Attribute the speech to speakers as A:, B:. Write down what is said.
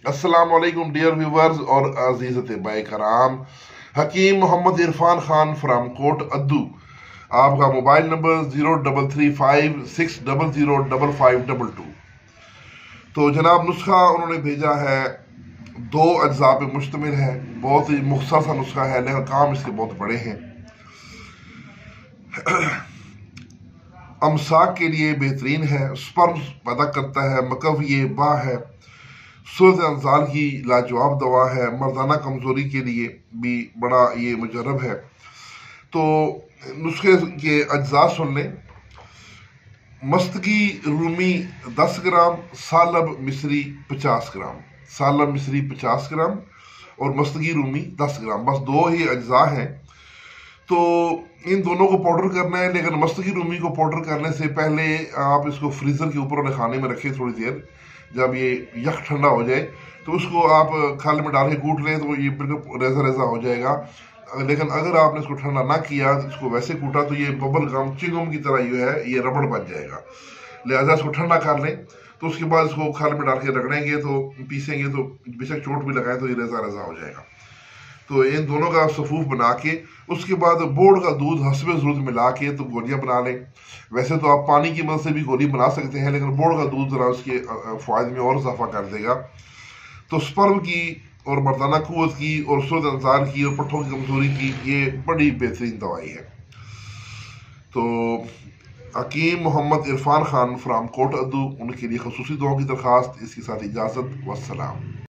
A: अस्सलाम वालेकुम dear viewers और अजीज तबाए कराम। हकीम मोहम्मद इरफान खान फ्राम कोट अद्दू। आपका मोबाइल नंबर 0335600552। तो जनाब नुस्खा उन्होंने भेजा है, 2 अज्जा पे मुश्तमिल है। बहुत ही मुख्तसर सा नुस्खा है लेकिन काम इसके बहुत बड़े हैं। अमसाक के लिए बेहतरीन है, स्पर्म पैदा करता है, मकव ये बा है, सूरत अंजाल की लाजवाब दवा है, मर्दाना कमजोरी के लिए भी बड़ा ये मुजरब है। तो नुस्खे के अज्जा सुन लें। मस्तगी रूमी 10 ग्राम, सालब मिस्री 50 ग्राम, सालब मिस्री 50 ग्राम और मस्तगी रूमी 10 ग्राम, बस 2 ही अज्जा हैं। तो इन दोनों को पाउडर करना है, लेकिन मस्तगी रूमी को पाउडर करने से पहले आप इसको फ्रीजर के ऊपर और खाने में रखें थोड़ी देर। जब ये यख ठंडा हो जाए तो उसको आप खाल में डाल के कूट लें तो ये बिल्कुल रेजा रेजा हो जाएगा। लेकिन अगर आपने इसको ठंडा ना किया, इसको वैसे कूटा, तो ये बबल गम चिंगम की तरह जो है ये रबड़ बन जाएगा। लिहाजा इसको ठंडा कर लें, तो उसके बाद इसको खाल में डाल के रगड़ेंगे तो पीसेंगे तो बेशक चोट भी लगाए तो ये रेजा रेजा हो जाएगा। तो इन दोनों का सफूफ बना के उसके बाद बोर्ड का दूध हस्बे ज़रूरत मिला के तो गोलियां बना लें। वैसे तो आप पानी की मदद से भी गोली बना सकते हैं, लेकिन बोर्ड का दूध ज़रा उसके फ़ायदे में और इजाफा कर देगा। तो स्पर्म की और मर्दाना कुव्वत की और सूरत अंजार की और पट्ठों की कमजोरी की ये बड़ी बेहतरीन दवाई है। तो हकीम मोहम्मद इरफान खान फ्राम कोट अद्दू, उनके लिए खसूसी दुआओं की दरख्वास्त। इसके साथ इजाज़त, वस्सलाम।